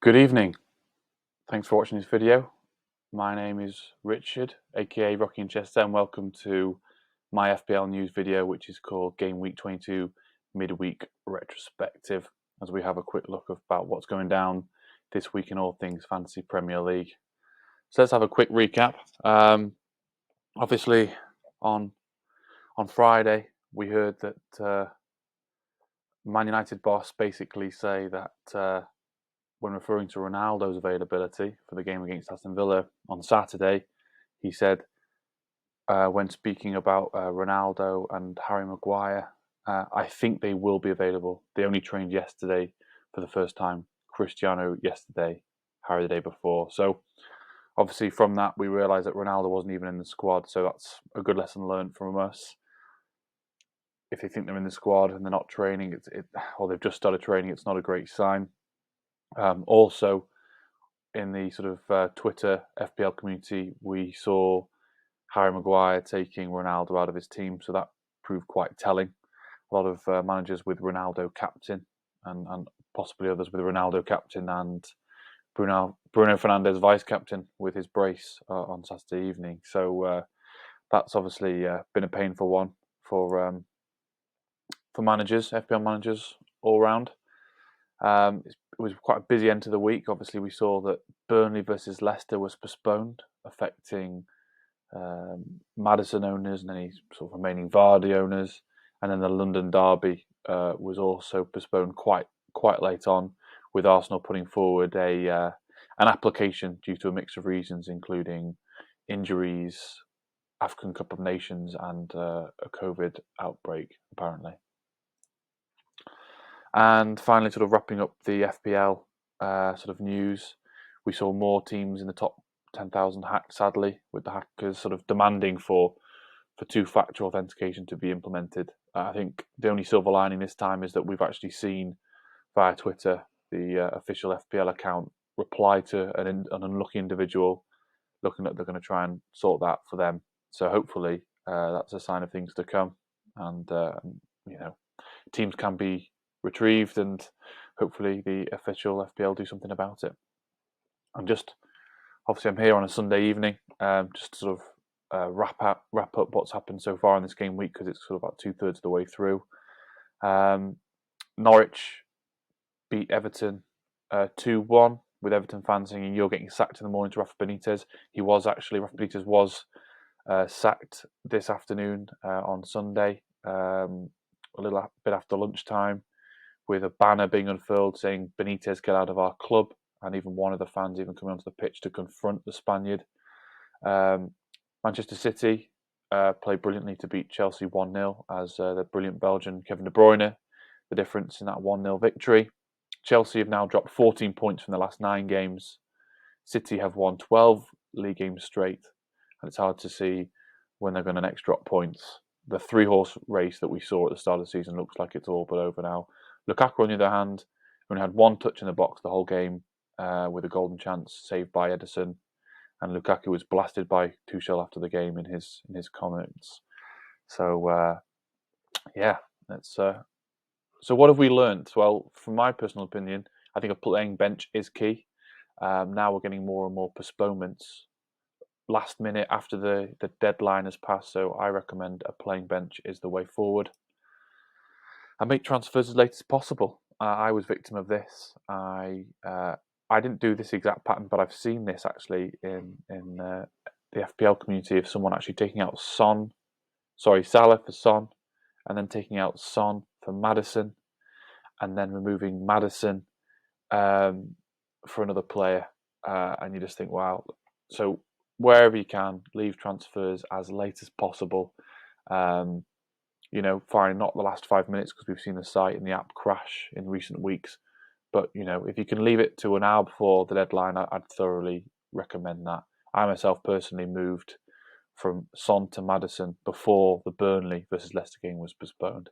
Good evening. Thanks for watching this video. My name is Richard, aka Rocky and Chester, and welcome to my FPL news video, which is called Game Week 22 Midweek Retrospective, as we have a quick look about what's going down this week in all things Fantasy Premier League. So let's have a quick recap. Obviously, on Friday, we heard that Man United boss basically say that when referring to Ronaldo's availability for the game against Aston Villa on Saturday, he said, when speaking about Ronaldo and Harry Maguire, I think they will be available. They only trained yesterday for the first time. Cristiano yesterday, Harry the day before. So obviously from that, we realised that Ronaldo wasn't even in the squad. So that's a good lesson learned from us. If they think they're in the squad and they're not training, or they've just started training, it's not a great sign. Also, in the sort of Twitter FPL community, we saw Harry Maguire taking Ronaldo out of his team, so that proved quite telling. A lot of managers with Ronaldo captain, and possibly others with Ronaldo captain and Bruno Fernandes vice captain with his brace on Saturday evening. So that's obviously been a painful one for managers, FPL managers all round. It was quite a busy end to the week. Obviously, we saw that Burnley versus Leicester was postponed, affecting Maddison owners and any sort of remaining Vardy owners. And then the London derby was also postponed quite late on, with Arsenal putting forward an application due to a mix of reasons, including injuries, African Cup of Nations, and a COVID outbreak, apparently. And finally, sort of wrapping up the FPL sort of news, we saw more teams in the top 10,000 hacked, sadly, with the hackers sort of demanding for two-factor authentication to be implemented. I think the only silver lining this time is that we've actually seen via Twitter the official FPL account reply to an unlucky individual, looking like they're going to try and sort that for them. So hopefully that's a sign of things to come, and teams can be retrieved, and hopefully the official FPL do something about it. I'm here on a Sunday evening, just to sort of wrap up what's happened so far in this game week, because it's sort of about 2/3 of the way through. Norwich beat Everton 2-1, with Everton fans saying you're getting sacked in the morning to Rafa Benitez. Rafa Benitez was sacked this afternoon on Sunday, a little bit after lunchtime, with a banner being unfurled saying Benitez, get out of our club, and even one of the fans even coming onto the pitch to confront the Spaniard. Manchester City played brilliantly to beat Chelsea 1-0, as the brilliant Belgian Kevin De Bruyne, the difference in that 1-0 victory. Chelsea have now dropped 14 points from the last 9 games. City have won 12 league games straight, and it's hard to see when they're going to next drop points. The 3-horse race that we saw at the start of the season looks like it's all but over now. Lukaku, on the other hand, only had 1 touch in the box the whole game, with a golden chance saved by Ederson, and Lukaku was blasted by Tuchel after the game in his comments. So so what have we learned? Well, from my personal opinion, I think a playing bench is key. Now we're getting more and more postponements last minute after the deadline has passed, so I recommend a playing bench is the way forward. And make transfers as late as possible. I was victim of this. I didn't do this exact pattern, but I've seen this actually in the FPL community of someone actually taking out Salah for Son, and then taking out Son for Maddison, and then removing Maddison for another player. And you just think, wow. So wherever you can, leave transfers as late as possible. Fine, not the last 5 minutes, because we've seen the site and the app crash in recent weeks. But, if you can leave it to an hour before the deadline, I'd thoroughly recommend that. I myself personally moved from Son to Maddison before the Burnley versus Leicester game was postponed.